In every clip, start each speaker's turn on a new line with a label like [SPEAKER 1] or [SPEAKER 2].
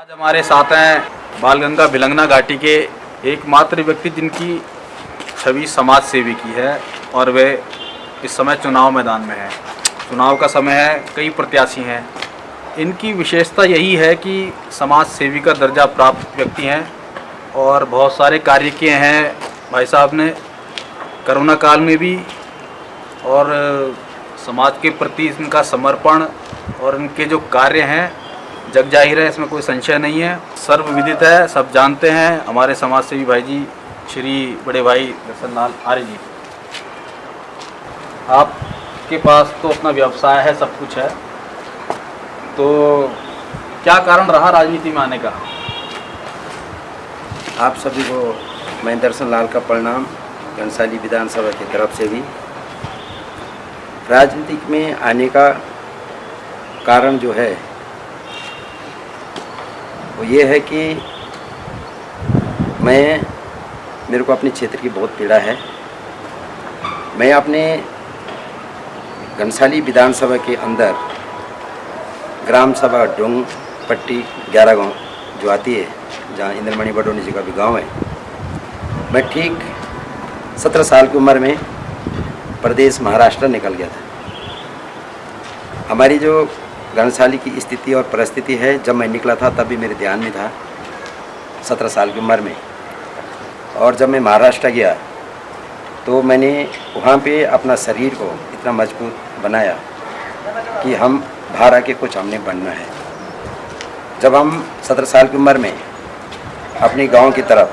[SPEAKER 1] आज हमारे साथ हैं बालगंगा भिलंगना घाटी के एकमात्र व्यक्ति जिनकी छवि समाज सेवी की है और वे इस समय चुनाव मैदान में हैं। चुनाव का समय है, कई प्रत्याशी हैं। इनकी विशेषता यही है कि समाज सेवी का दर्जा प्राप्त व्यक्ति हैं और बहुत सारे कार्य किए हैं भाई साहब ने कोरोना काल में भी, और समाज के प्रति इनका समर्पण और इनके जो कार्य हैं जग जाहिर है, इसमें कोई संशय नहीं है, सर्वविदित है, सब जानते हैं। हमारे समाज सेवी भाई जी श्री बड़े भाई दर्शन लाल आर्य जी, आपके पास तो अपना व्यवसाय है, सब कुछ है, तो क्या कारण रहा राजनीति में आने का?
[SPEAKER 2] आप सभी को मैं दर्शन लाल का प्रणाम। घनसाली विधानसभा की तरफ से भी राजनीतिक में आने का कारण जो है वो ये है कि मेरे को अपने क्षेत्र की बहुत पीड़ा है। मैं अपने घनसाली विधानसभा के अंदर ग्राम सभा डोंग पट्टी 11 गाँव जो आती है, जहाँ इंद्रमणि बडोनी जी का भी गाँव है, मैं ठीक 17 साल की उम्र में प्रदेश महाराष्ट्र निकल गया था। हमारी जो घनसाली की स्थिति और परिस्थिति है, जब मैं निकला था तब भी मेरे ध्यान में था 17 साल की उम्र में। और जब मैं महाराष्ट्र गया तो मैंने वहाँ पे अपना शरीर को इतना मजबूत बनाया कि हम बाहर आके कुछ हमने बनना है। जब हम 17 साल की उम्र में अपने गांव की तरफ,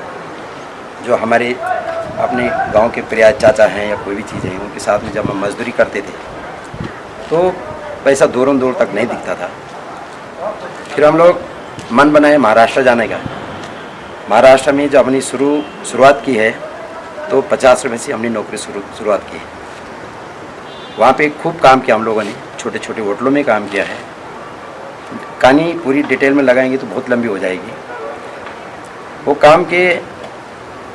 [SPEAKER 2] जो हमारे अपने गांव के प्रिय चाचा हैं या कोई भी चीज़ है, उनके साथ में जब हम मजदूरी करते थे तो पैसा दूरों दूर तक नहीं दिखता था। फिर हम लोग मन बनाए महाराष्ट्र जाने का। महाराष्ट्र में जब हमने शुरुआत की है तो 50 रुपये से हमने नौकरी शुरुआत की है। वहाँ पे खूब काम किया हम लोगों ने, छोटे छोटे होटलों में काम किया है। कहानी पूरी डिटेल में लगाएंगे तो बहुत लंबी हो जाएगी। वो काम के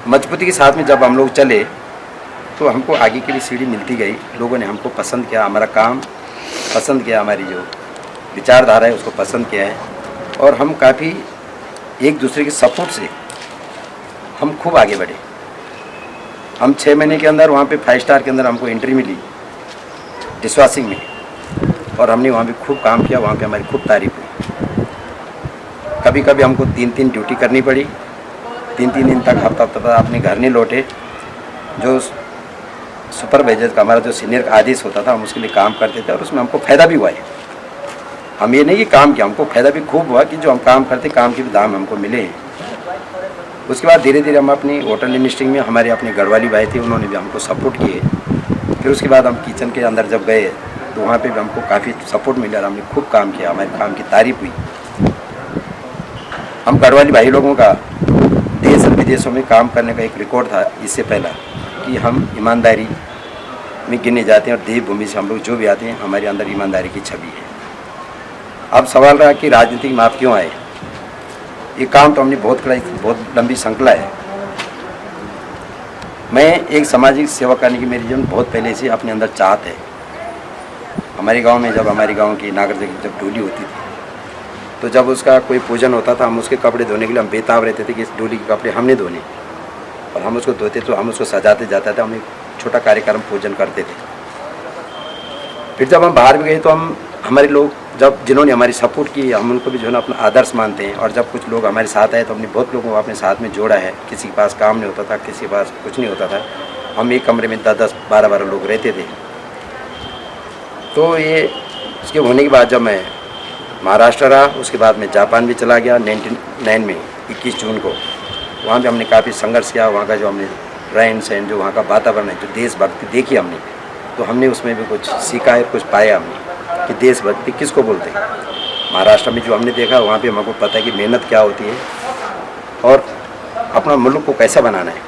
[SPEAKER 2] मजबूती के साथ में जब हम लोग चले तो हमको आगे के लिए सीढ़ी मिलती गई। लोगों ने हमको पसंद किया, हमारा काम पसंद किया, हमारी जो विचारधारा है उसको पसंद किया है, और हम काफ़ी एक दूसरे के सपोर्ट से हम खूब आगे बढ़े। हम 6 महीने के अंदर वहाँ पे 5 स्टार के अंदर हमको एंट्री मिली डिशवाशिंग में, और हमने वहाँ भी खूब काम किया। वहाँ पे हमारी खूब तारीफ हुई। कभी कभी हमको 3-3 ड्यूटी करनी पड़ी, 3-3 दिन तक, हफ्ता अपने घर नहीं लौटे। जो सुपरवाइजर का, हमारा जो सीनियर का आदेश होता था, हम उसके लिए काम करते थे और उसमें हमको फ़ायदा भी हुआ है। हम ये नहीं कि काम किया, हमको फ़ायदा भी खूब हुआ कि जो हम काम करते काम के भी दाम हमको मिले हैं। उसके बाद धीरे धीरे हम अपनी होटल इंडस्ट्री में, हमारे अपने गढ़वाली भाई थे, उन्होंने भी हमको सपोर्ट किए। फिर उसके बाद हम किचन के अंदर जब गए तो वहाँ पे भी हमको काफ़ी सपोर्ट मिला और हमने खूब काम किया, हमारे काम की तारीफ हुई। हम गढ़वाली भाई लोगों का देश और विदेशों में काम करने का एक रिकॉर्ड था इससे पहला, कि हम ईमानदारी में गिने जाते हैं और देवभूमि से हम लोग जो भी आते हैं, हमारे अंदर ईमानदारी की छवि है। अब सवाल रहा कि राजनीतिक में आप क्यों आए। ये काम तो हमने बहुत लंबी श्रृंखला है। मैं एक सामाजिक सेवा करने की मेरी जीवन बहुत पहले से अपने अंदर चाहत है। हमारे गांव में जब हमारे गांव की नागर जब डोली होती थी तो जब उसका कोई पूजन होता था, हम उसके कपड़े धोने के लिए हम बेताब रहते थे कि इस डोली के कपड़े हमने धोने, और हम उसको धोते तो हम उसको सजाते जाता था। हम एक छोटा कार्यक्रम पूजन करते थे। फिर जब हम बाहर भी गए तो हम हमारे लोग जब जिन्होंने हमारी सपोर्ट की, हम उनको भी जो है ना अपना आदर्श मानते हैं। और जब कुछ लोग हमारे साथ आए तो हमने बहुत लोगों को अपने साथ में जोड़ा है। किसी के पास काम नहीं होता था, किसी के पास कुछ नहीं होता था, हम एक कमरे में 10-10, 12-12 लोग रहते थे। तो ये उसके होने के बाद जब मैं महाराष्ट्र रहा, उसके बाद मैं जापान भी चला गया 99 में 21 जून को। वहाँ भी हमने काफ़ी संघर्ष किया। वहाँ का जो हमने रहन सहन, जो वहाँ का वातावरण है, जो देशभक्ति देखी हमने, तो हमने उसमें भी कुछ सीखा है, कुछ पाया हमने कि देशभक्ति किसको बोलते हैं। महाराष्ट्र में जो हमने देखा, वहाँ पे हमको पता है कि मेहनत क्या होती है और अपना मुल्क को कैसा बनाना है।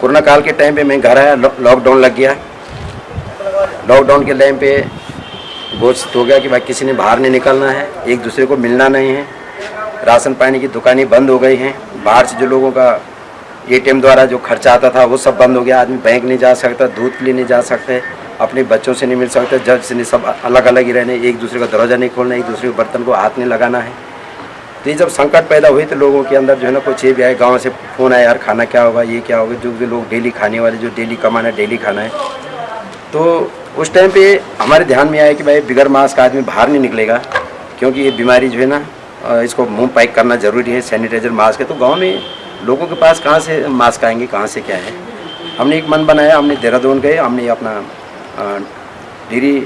[SPEAKER 2] कोरोना काल के टाइम पे मैं घर आया, लॉकडाउन लग गया। लॉकडाउन के टाइम पे घोषित हो गया कि भाई किसी ने बाहर नहीं निकलना है, एक दूसरे को मिलना नहीं है। राशन पानी की दुकानें बंद हो गई हैं। बाहर से जो लोगों का ATM द्वारा जो खर्चा आता था वो सब बंद हो गया। आदमी बैंक नहीं जा सकता, दूध के लिए नहीं जा सकते, अपने बच्चों से नहीं मिल सकते, जज से नहीं, सब अलग अलग ही रहने, एक दूसरे का दरवाज़ा नहीं खोलना, एक दूसरे के बर्तन को हाथ नहीं लगाना है। तो ये जब संकट पैदा हुई तो लोगों के अंदर जो है ना कुछ ये भी आया, गाँव से फ़ोन आया, यार खाना क्या होगा, ये क्या होगा, जो भी लोग डेली खाने वाले, जो डेली कमाना डेली खाना है। तो उस टाइम पे हमारे ध्यान में आया कि भाई बिगर मास्क का आदमी बाहर नहीं निकलेगा, क्योंकि ये बीमारी जो है ना इसको मुंह पैक करना ज़रूरी है, सैनिटाइजर मास्क है। तो गांव में लोगों के पास कहाँ से मास्क आएंगे, कहाँ से क्या है। हमने एक मन बनाया, हमने देहरादून गए, हमने अपना डिरी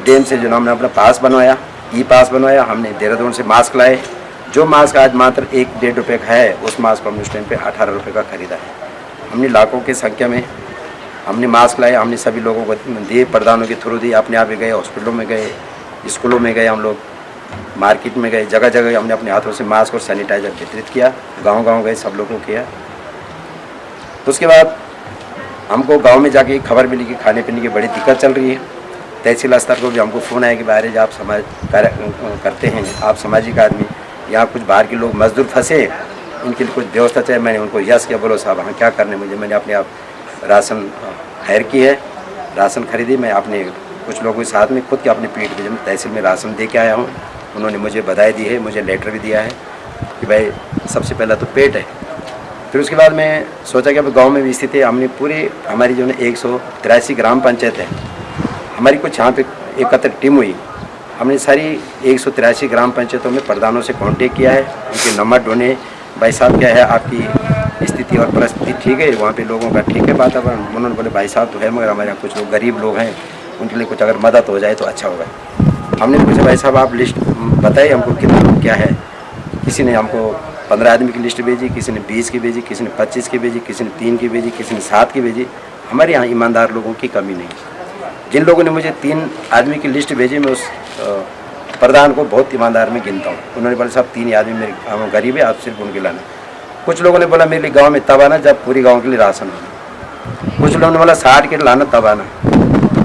[SPEAKER 2] डैम से जो ना हमने अपना पास बनवाया, ई पास बनवाया, हमने देहरादून से मास्क लाए। जो मास्क आज मात्र 1-1.5 रुपये का है, उस मास्क को हमने उस टाइम पे 18 रुपये का ख़रीदा है। हमने लाखों की संख्या में हमने मास्क लाए, हमने सभी लोगों को दिए, प्रधानों के थ्रू दिए, अपने आप ही गए, हॉस्पिटलों में गए, स्कूलों में गए, हम लोग मार्केट में गए, जगह जगह हमने अपने हाथों से मास्क और सैनिटाइजर वितरित किया, गांव-गांव गए, सब लोगों को किया। उसके बाद हमको गांव में जाके खबर मिली कि खाने पीने की बड़ी दिक्कत चल रही है। तहसील स्तर को भी हमको फ़ोन आया कि बाहर आप समाज कार्य करते हैं, आप सामाजिक आदमी, यहाँ कुछ बाहर के लोग मजदूर फंसे, इनके लिए कुछ व्यवस्था चाहिए। मैंने उनको यस किया, बोलो साहब हाँ क्या करने मुझे। मैंने अपने आप राशन हायर की है, राशन खरीदी, मैं अपने कुछ लोगों के साथ में खुद के अपने पीठ पे तहसील में राशन दे के आया हूँ। उन्होंने मुझे बधाई दी है, मुझे लेटर भी दिया है कि भाई सबसे पहला तो पेट है। फिर उसके बाद मैं सोचा कि अब गांव में भी स्थिति है, हमने पूरी हमारी जो है 183 ग्राम पंचायत है हमारी, कुछ यहाँ पे एकत्र टीम हुई। हमने सारी 183 ग्राम पंचायतों में प्रधानों से कांटेक्ट किया है, उनके नंबर ढूंढे, भाई साहब क्या है आपकी स्थिति और परिस्थिति ठीक है, वहाँ पे लोगों का ठीक है वातावरण। उन्होंने बोले भाई साहब तो है, मगर हमारे यहाँ कुछ लोग गरीब लोग हैं, उनके लिए कुछ अगर मदद हो जाए तो अच्छा होगा। हमने पूछा भाई साहब आप लिस्ट बताइए हमको कितना लोग क्या है। किसी ने हमको 15 आदमी की लिस्ट भेजी, किसी ने 20 की भेजी, किसी ने 25 की भेजी, किसी ने 3 की भेजी, किसी ने 7 की भेजी। हमारे यहाँ ईमानदार लोगों की कमी नहीं। जिन लोगों ने मुझे 3 आदमी की लिस्ट भेजी, मैं उस प्रधान को बहुत ईमानदार में गिनता हूँ। उन्होंने बोला साहब 3 आदमी मेरे गरीब है, आप सिर्फ उनके लाना। कुछ लोगों ने बोला मेरे लिए गाँव में तब आना जब पूरी गाँव के लिए राशन होना। कुछ लोगों ने बोला 60 के लाना तब आना।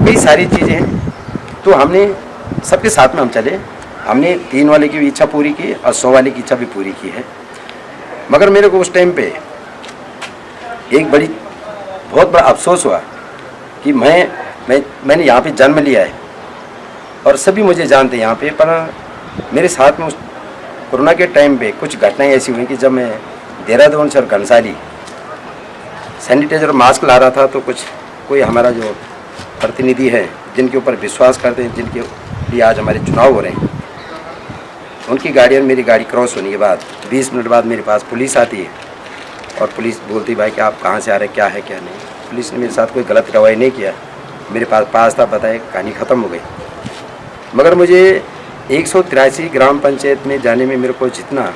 [SPEAKER 2] कई सारी चीज़ें हैं, तो हमने सबके साथ में हम चले। हमने 3 वाले की भी इच्छा पूरी की और 100 वाले की इच्छा भी पूरी की है। मगर मेरे को उस टाइम पे एक बहुत बड़ा अफसोस हुआ कि मैंने यहाँ पे जन्म लिया है और सभी मुझे जानते हैं यहाँ पे, पर मेरे साथ में उस कोरोना के टाइम पे कुछ घटनाएं ऐसी हुई कि जब मैं देहरादून से और घनसाली सैनिटाइजर और मास्क ला रहा था, तो कोई हमारा जो प्रतिनिधि है जिनके ऊपर विश्वास करते हैं, जिनके लिए आज हमारे चुनाव हो रहे हैं, उनकी गाड़ी और मेरी गाड़ी क्रॉस होने के बाद 20 मिनट बाद मेरे पास पुलिस आती है और पुलिस बोलती भाई कि आप कहाँ से आ रहे, क्या है क्या नहीं। पुलिस ने मेरे साथ कोई गलत कार्रवाई नहीं किया, मेरे पास था, बताए, कहानी ख़त्म हो गई। मगर मुझे 183 ग्राम पंचायत में जाने में मेरे को जितना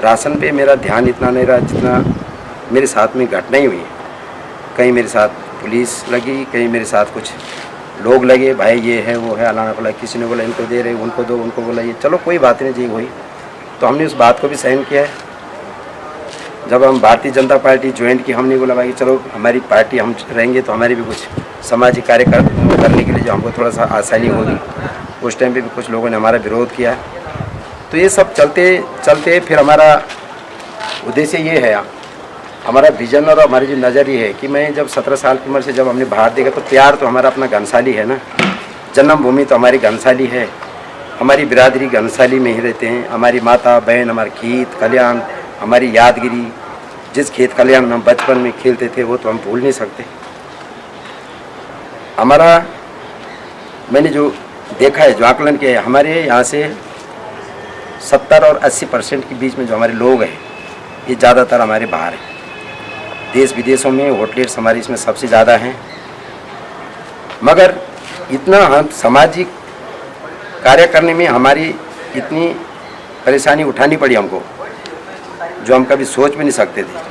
[SPEAKER 2] राशन पे मेरा ध्यान इतना नहीं रहा जितना मेरे साथ में घटनाएं हुई। कहीं मेरे साथ पुलिस लगी, कहीं मेरे साथ कुछ लोग लगे, भाई ये है वो है, अलाना बोला, किसी ने बोला इनको दे रहे, उनको दो, उनको बोला ये, चलो कोई बात नहीं जी हुई। तो हमने उस बात को भी सहन किया है। जब हम भारतीय जनता पार्टी ज्वाइन की, हमने बोला भाई चलो हमारी पार्टी हम रहेंगे तो हमारी भी कुछ सामाजिक कार्य करने के लिए जो हमको थोड़ा सा आसानी होगी। उस टाइम पे भी कुछ लोगों ने हमारा विरोध किया। तो ये सब चलते चलते फिर हमारा उद्देश्य ये है, हमारा विजन और हमारी जो नज़र ये है कि मैं जब 17 साल की उम्र से जब हमने बाहर देखा, तो प्यार तो हमारा अपना घनसाली है ना, जन्मभूमि तो हमारी घनसाली है, हमारी बिरादरी घनसाली में ही रहते हैं। हमारी माता बहन, हमारे खेत खलियान, हमारी यादगिरी, जिस खेत खलियान में हम बचपन में खेलते थे वो तो हम भूल नहीं सकते। हमारा मैंने जो देखा है, जो आकलन किया है, हमारे यहाँ से 70 और 80% के बीच में जो हमारे लोग हैं ये ज़्यादातर हमारे बाहर हैं, देश विदेशों में, होटलेट्स हमारे इसमें सबसे ज़्यादा हैं। मगर इतना हम सामाजिक कार्य करने में हमारी इतनी परेशानी उठानी पड़ी हमको, जो हम कभी सोच भी नहीं सकते थे।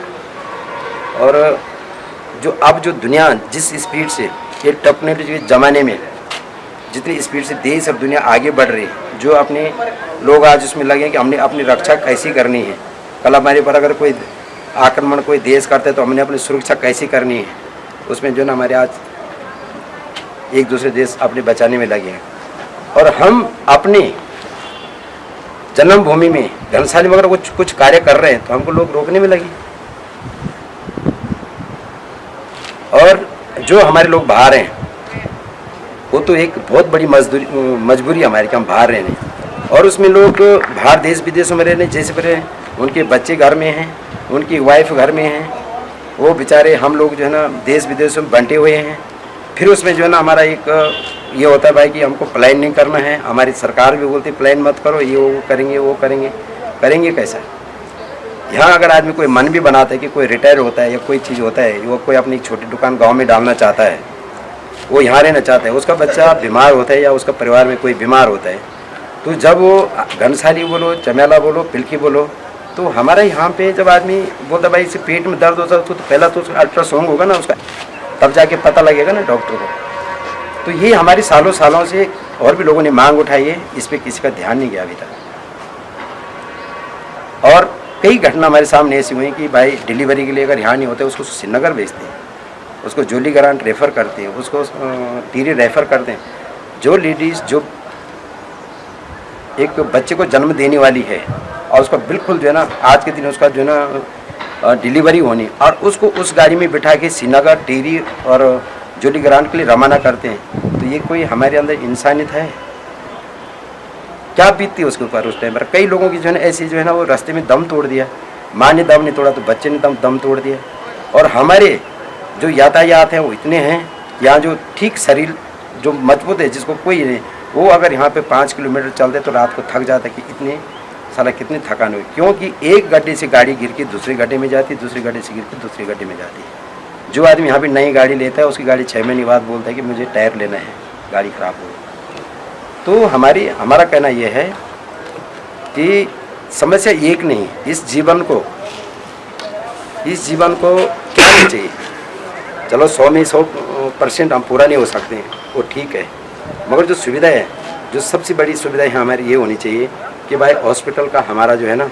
[SPEAKER 2] और जो दुनिया जिस स्पीड से ये टेक्नोलॉजी के ज़माने में जितनी स्पीड से देश और दुनिया आगे बढ़ रही है, जो अपने लोग आज उसमें लगे कि हमने अपनी रक्षा कैसी करनी है। कल हमारे पर अगर कोई आक्रमण कोई देश करते तो हमने अपनी सुरक्षा कैसी करनी है, उसमें जो ना हमारे आज एक दूसरे देश अपने बचाने में लगे हैं। और हम अपने जन्मभूमि में घनसाली में अगर कुछ कार्य कर रहे हैं तो हमको लोग रोकने में लगे। और जो हमारे लोग बाहर हैं वो तो एक बहुत बड़ी मजबूरी हमारी कि हम बाहर रहे नहीं। और उसमें लोग बाहर देश विदेशों में रहने जैसे पर उनके बच्चे घर में हैं, उनकी वाइफ घर में हैं, वो बेचारे हम लोग जो है ना देश विदेशों में बंटे हुए हैं। फिर उसमें जो है ना हमारा एक ये होता है भाई कि हमको प्लान नहीं करना है। हमारी सरकार भी बोलती है प्लान मत करो, ये वो करेंगे वो करेंगे, करेंगे कैसा? यहाँ अगर आदमी कोई मन भी बनाता है कि कोई रिटायर होता है या कोई चीज़ होता है, वो कोई अपनी छोटी दुकान गांव में डालना चाहता है, वो यहाँ रहना चाहता है, उसका बच्चा बीमार होता है या उसका परिवार में कोई बीमार होता है, तो जब वो घनसाली बोलो, चमेला बोलो, पिलकी बोलो, तो हमारे यहाँ पे जब आदमी बोलता भाई इसे पेट में दर्द होता है तो पहला तो उसका अल्ट्रासाउंड होगा ना उसका, तब जाके पता लगेगा ना डॉक्टर को। तो ये हमारी सालों सालों से और भी लोगों ने मांग उठाई है, इस पर किसी का ध्यान नहीं गया अभी तक। और कई घटना हमारे सामने ऐसी हुई कि भाई डिलीवरी के लिए अगर यहाँ नहीं होते उसको श्रीनगर भेजते हैं, उसको जोली ग्रांट रेफ़र करते हैं, उसको टीरी रेफ़र करते हैं। जो लेडीज़ जो एक बच्चे को जन्म देने वाली है और उसका बिल्कुल जो है ना आज के दिन उसका जो है ना डिलीवरी होनी, और उसको उस गाड़ी में बिठा के श्रीनगर, टिहरी और जोली ग्रांट के लिए रवाना करते हैं, तो ये कोई हमारे अंदर इंसानियत है? क्या बीतती है उसके ऊपर उस टाइम पर? कई लोगों की जो है ना ऐसी जो है ना वो रास्ते में दम तोड़ दिया, माँ ने दम नहीं तोड़ा तो बच्चे ने दम तोड़ दिया। और हमारे जो यातायात हैं वो इतने हैं यहाँ, जो ठीक शरीर जो मजबूत है जिसको कोई नहीं, वो अगर यहाँ पे 5 किलोमीटर चलते तो रात को थक जाता कि इतने साला कितनी थकान हुई, क्योंकि एक गड्ढे से गाड़ी गिर के दूसरे गड्ढे में जाती, दूसरे गड्ढे से गिर के दूसरे गड्ढे में जाती है। जो आदमी यहाँ पे नई गाड़ी लेता है उसकी गाड़ी 6 महीने बाद बोलता है कि मुझे टायर लेना है, गाड़ी ख़राब हो। तो हमारा कहना यह है कि समस्या एक नहीं, इस जीवन को क्या नहीं चाहिए। चलो 100 में 100% हम पूरा नहीं हो सकते हैं, वो ठीक है, मगर जो सुविधा है, जो सबसे बड़ी सुविधा है हमारी ये होनी चाहिए कि भाई हॉस्पिटल का हमारा जो है ना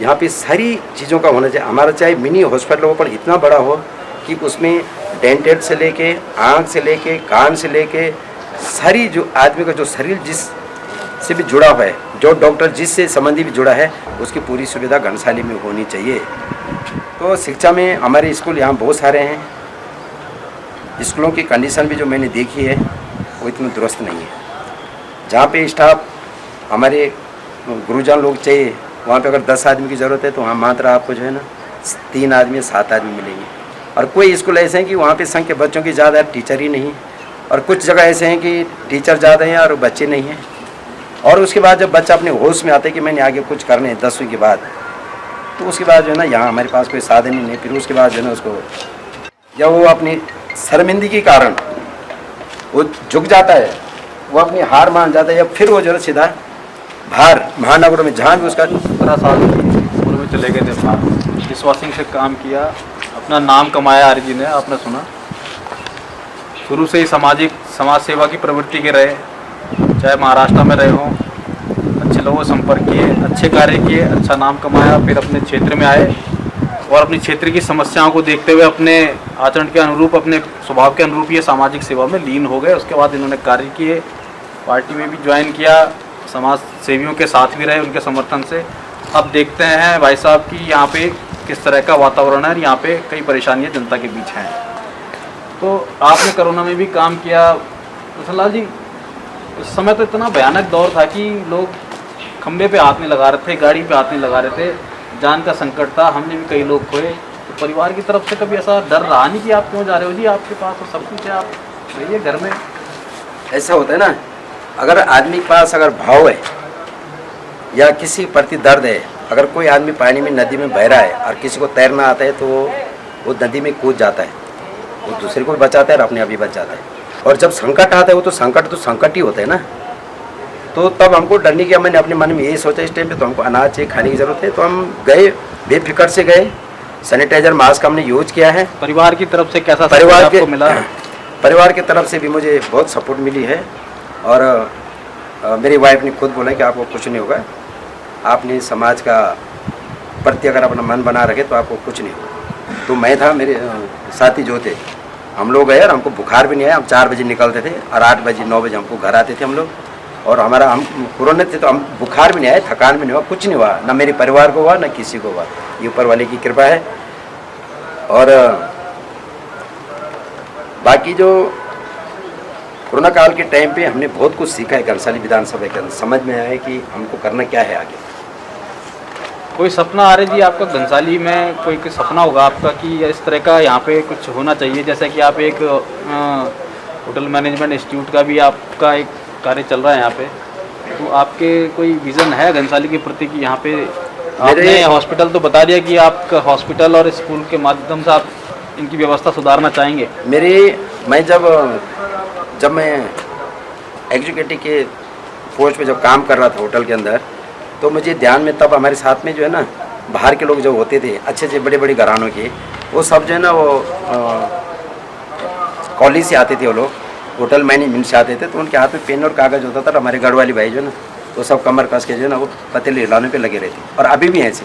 [SPEAKER 2] यहाँ पे सारी चीज़ों का होना चाहिए। हमारा चाहे मिनी हॉस्पिटल हो पर इतना बड़ा हो कि उसमें डेंटेड से लेके, आँख से लेके, कान से लेके सारी जो आदमी का जो शरीर जिस से भी जुड़ा हुआ है, जो डॉक्टर जिससे संबंधी भी जुड़ा है, उसकी पूरी सुविधा घनसाली में होनी चाहिए। तो शिक्षा में हमारे स्कूल यहाँ बहुत सारे हैं, स्कूलों की कंडीशन भी जो मैंने देखी है वो इतनी दुरुस्त नहीं है। जहाँ पे स्टाफ हमारे गुरुजन लोग चाहिए, वहाँ पे अगर 10 आदमी की ज़रूरत है तो वहाँ मात्र आपको जो है ना 3 आदमी 7 आदमी मिलेंगे। और कोई स्कूल ऐसे हैं कि वहाँ पे संख्या बच्चों की ज़्यादा है, टीचर ही नहीं, और कुछ जगह ऐसे हैं कि टीचर ज़्यादा हैं और बच्चे नहीं हैं। और उसके बाद जब बच्चा अपने होश में आता है कि मैंने आगे कुछ करने हैं 10वीं के बाद, तो उसके बाद जो है ना यहाँ हमारे पास कोई साधन ही नहीं। फिर उसके बाद जो है ना उसको या वो अपनी शर्मिंदगी के कारण वो झुक जाता है, वो अपनी हार मान जाता है, या फिर वो जो है सीधा बाहर महानगरों में जहाँ भी उसका
[SPEAKER 1] 15 साल स्कूल में चले गए थे बाहर, डिशवॉशिंग से काम किया, अपना नाम कमाया आर्य जी ने, आपने सुना। शुरू से ही समाज सेवा की प्रवृत्ति के रहे, चाहे महाराष्ट्र में रहे हों, अच्छे लोगों से संपर्क किए, अच्छे कार्य किए, अच्छा नाम कमाया, फिर अपने क्षेत्र में आए और अपने क्षेत्र की समस्याओं को देखते हुए अपने आचरण के अनुरूप, अपने स्वभाव के अनुरूप ये सामाजिक सेवा में लीन हो गए। उसके बाद इन्होंने कार्य किए, पार्टी में भी ज्वाइन किया, समाज सेवियों के साथ भी रहे उनके समर्थन से। अब देखते हैं भाई साहब कि यहाँ पे किस तरह का वातावरण है, यहाँ पे कई परेशानियाँ जनता के बीच हैं। तो आपने कोरोना में भी काम किया प्रसन्नलाल जी, उस समय तो इतना भयानक दौर था कि लोग खंबे पे हाथ नहीं लगा रहे थे, गाड़ी पे हाथ नहीं लगा रहे थे, जान का संकट था, हमने भी कई लोग खोए। तो परिवार की तरफ से कभी ऐसा डर रहा नहीं कि आप क्यों जा रहे हो जी, आपके पास तो सब कुछ है, आप रहिए घर में?
[SPEAKER 2] ऐसा होता है ना, अगर आदमी के पास अगर भाव है या किसी प्रति दर्द है, अगर कोई आदमी पानी में नदी में बह रहा है और किसी को तैरना आता है तो वो नदी में कूद जाता है, वो दूसरे को भी बचाता है और अपने आप भी बच जाता है। और जब संकट आता है वो तो संकट ही होता है ना। तो तब हमको डरने की, मैंने अपने मन में यही सोचा इस टाइम पे तो हमको अनाज चाहिए, खाने की ज़रूरत है, तो हम गए, बेफिक्र से गए। सैनिटाइजर मास्क हमने यूज किया है।
[SPEAKER 1] परिवार की तरफ से कैसा
[SPEAKER 2] परिवार
[SPEAKER 1] आपको मिला?
[SPEAKER 2] परिवार की तरफ से भी मुझे बहुत सपोर्ट मिली है। और मेरी वाइफ ने खुद बोला कि आपको कुछ नहीं होगा, आपने समाज का प्रति अगर अपना मन बना रखे तो आपको कुछ नहीं होगा। तो मैं था, मेरे साथी जो थे, हम लोग गए और हमको बुखार भी नहीं आया। हम 4 बजे निकलते थे और 8 बजे 9 बजे हमको घर आते थे हम लोग। और हम कोरोना थे तो हम बुखार भी नहीं आया, थकान भी नहीं हुआ, कुछ नहीं हुआ, ना मेरे परिवार को हुआ ना किसी को हुआ। ये ऊपर वाले की कृपा है। और बाकी जो कोरोना काल के टाइम पे हमने बहुत कुछ सीखा है घनसाली विधानसभा के अंदर, समझ में आया है कि हमको करना क्या है आगे।
[SPEAKER 1] कोई सपना आ रहा जी आपका घनसाली में, कोई सपना होगा आपका कि इस तरह का यहाँ पे कुछ होना चाहिए, जैसे कि आप एक होटल मैनेजमेंट इंस्टीट्यूट का भी आपका एक कार्य चल रहा है यहाँ पे, तो आपके कोई विज़न है घनसाली के प्रति कि यहाँ पे आपने हॉस्पिटल तो बता दिया कि आप हॉस्पिटल और स्कूल के माध्यम से आप इनकी व्यवस्था सुधारना चाहेंगे?
[SPEAKER 2] मैं जब मैं एग्जीक्यूटिव के पोस्ट पे जब काम कर रहा था होटल के अंदर, तो मुझे ध्यान में तब हमारे साथ में जो है ना बाहर के लोग जो होते थे अच्छे अच्छे बड़े बड़े घरानों के, वो सब जो है ना वो कॉलेज से आते थे, वो लोग होटल मैनेजमेंट से आते थे, तो उनके हाथ में पेन और कागज़ होता था। हमारे गढ़वाली भाई जो है ना वो सब कमर कस के जो है ना वो पतेले हिलाने पे लगे रहते, और अभी भी ऐसे।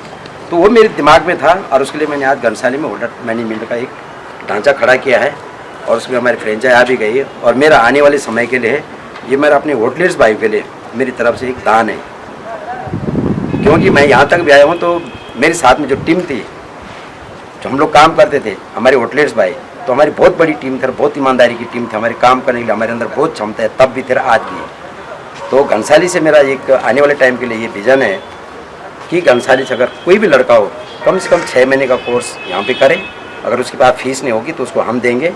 [SPEAKER 2] तो वो मेरे दिमाग में था, और उसके लिए मैंने आज घनसाली में होटल मैनेजमेंट का एक ढांचा खड़ा किया है, और उसमें हमारी फ्रेंचाइज आ भी गई है। और मेरा आने वाले समय के लिए ये मेरा अपने होटलियर्स भाई के लिए मेरी तरफ से एक दान है, क्योंकि मैं यहाँ तक भी आया हूँ तो मेरे साथ में जो टीम थी, जो हम लोग काम करते थे हमारे होटलियर्स भाई, तो हमारी बहुत बड़ी टीम थी, बहुत ईमानदारी की टीम थी, हमारे काम करने के लिए हमारे अंदर बहुत क्षमता है, तब भी थे आज भी। तो घनसाली से मेरा एक आने वाले टाइम के लिए ये विज़न है कि घनसाली से अगर कोई भी लड़का हो कम से कम 6 महीने का कोर्स यहाँ पे करे, अगर उसके पास फीस नहीं होगी तो उसको हम देंगे,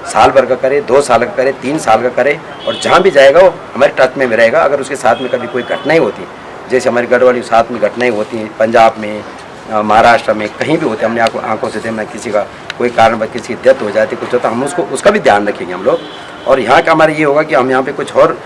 [SPEAKER 2] साल भर का करे, 2 साल का करे, 3 साल का करे, और जहाँ भी जाएगा वो हमारे टच में रहेगा। अगर उसके साथ में कभी कोई घटनाएं होती, जैसे हमारी गढ़वाली साथ में घटनाएं होती हैं, पंजाब में, महाराष्ट्र में, कहीं भी होते, हमने आंखों से देखना, किसी का कोई कारण किसी की डेथ हो जाती, कुछ होता, हम उसका भी ध्यान रखेंगे हम लोग। और यहाँ का हमारा ये होगा कि हम यहाँ पे कुछ और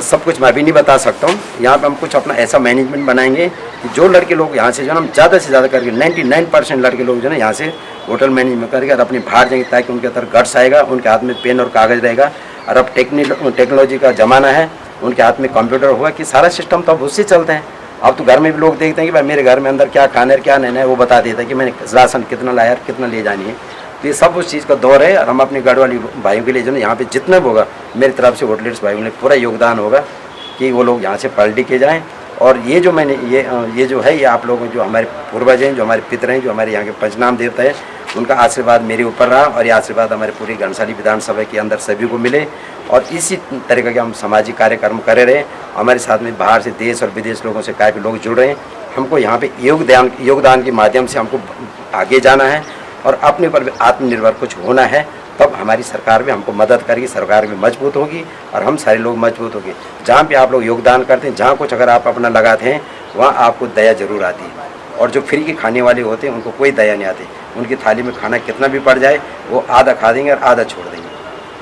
[SPEAKER 2] सब कुछ मैं अभी नहीं बता सकता हूँ, यहाँ पे हम कुछ अपना ऐसा मैनेजमेंट बनाएंगे कि जो लड़के लोग यहाँ से जो है हम ज़्यादा से ज़्यादा करके 99% लड़के लोग जो है ना यहाँ से होटल मैनेजमेंट करके और अपने बाहर जाएंगे, ताकि उनके अंदर गट्स आएगा, उनके हाथ में पेन और कागज़ रहेगा। और अब टेक्नोलॉजी का ज़माना है, उनके हाथ में कंप्यूटर हुआ कि सारा सिस्टम तो अब उससे चलते हैं। अब तो घर में भी लोग देखते हैं कि भाई मेरे घर में अंदर क्या खाना है क्या नहीं है, वो बता देता है कि मैंने राशन कितना लाया, कितना ले जानी है। तो ये सब उस चीज़ का दौर है, और हम अपने गढ़वाली भाइयों के लिए जो है यहाँ पे जितना भी होगा मेरी तरफ से होटलियर्स भाइयों के लिए पूरा योगदान होगा कि वो लोग यहाँ से पढ़ लिख के जाएँ। और ये जो मैंने ये जो है, ये आप लोगों जो हमारे पूर्वज हैं, जो हमारे पितर हैं, जो हमारे यहाँ के पंचनाम देवता है, उनका आशीर्वाद मेरे ऊपर रहा, और ये आशीर्वाद हमारे पूरी घनसाली विधानसभा के अंदर सभी को मिले। और इसी तरीके के हम सामाजिक कार्यक्रम करे रहे। हमारे साथ में बाहर से देश और विदेश लोगों से काफ़ी लोग जुड़ रहे हैं। हमको यहाँ पे योगदान के माध्यम से हमको आगे जाना है, और अपने पर भी आत्मनिर्भर कुछ होना है, तब हमारी सरकार भी हमको मदद करेगी, सरकार भी मजबूत होगी, और हम सारे लोग मजबूत होंगे। जहाँ पे आप लोग योगदान करते हैं, जहाँ कुछ अगर आप अपना लगाते हैं, वहाँ आपको दया जरूर आती है। और जो फ्री के खाने वाले होते हैं उनको कोई दया नहीं आती, उनकी थाली में खाना कितना भी पड़ जाए वो आधा खा देंगे और आधा छोड़ देंगे,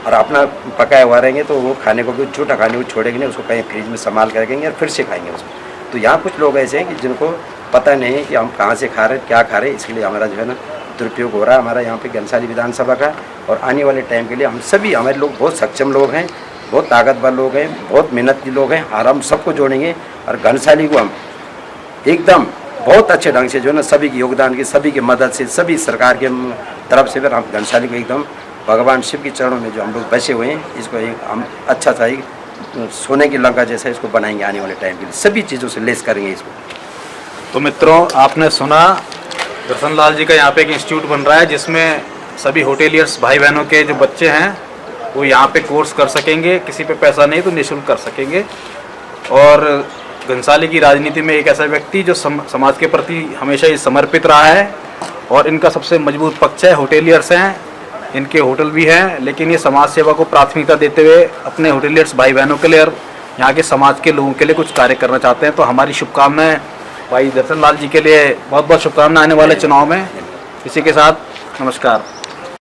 [SPEAKER 2] और अपना पकाया हुआ रहेंगे तो वो खाने को भी झूठा खाने को छोड़ेंगे नहीं, उसको कहीं फ्रिज में संभाल कर रखेंगे और फिर से खाएंगे उसको। तो यहाँ कुछ लोग ऐसे हैं कि जिनको पता नहीं है कि हम कहाँ से खा रहे हैं, क्या खा रहे हैं, इसके लिए हमारा जो है ना दुरुपयोग हो रहा है हमारा यहाँ पे घनसाली विधानसभा का। और आने वाले टाइम के लिए हम सभी, हमारे लोग बहुत सक्षम लोग हैं, बहुत ताकतवर लोग हैं, बहुत मेहनती लोग हैं, और हम सबको जोड़ेंगे, और घनसाली को हम एकदम बहुत अच्छे ढंग से जो है ना सभी के योगदान की, सभी की मदद से, सभी सरकार के तरफ से फिर हम घनसाली को एकदम भगवान शिव के चरणों में जो हम लोग बसे हुए हैं, इसको एक हम अच्छा सा एक सोने की लंका जैसा इसको बनाएंगे। आने वाले टाइम के लिए सभी चीज़ों से लेस करेंगे इसको।
[SPEAKER 1] तो मित्रों, आपने सुना दर्शन लाल जी का यहाँ पे एक इंस्टीट्यूट बन रहा है, जिसमें सभी होटेलियर्स भाई बहनों के जो बच्चे हैं वो यहाँ पे कोर्स कर सकेंगे, किसी पे पैसा नहीं तो निःशुल्क कर सकेंगे। और घनसाली की राजनीति में एक ऐसा व्यक्ति जो समाज के प्रति हमेशा ही समर्पित रहा है, और इनका सबसे मजबूत पक्ष है होटेलियर्स हैं, इनके होटल भी हैं, लेकिन ये समाज सेवा को प्राथमिकता देते हुए अपने होटेलियर्स भाई बहनों के लिए और यहाँ के समाज के लोगों के लिए कुछ कार्य करना चाहते हैं। तो हमारी शुभकामनाएं भाई दर्शन लाल जी के लिए, बहुत बहुत शुभकामनाएं आने वाले चुनाव में। इसी के साथ नमस्कार।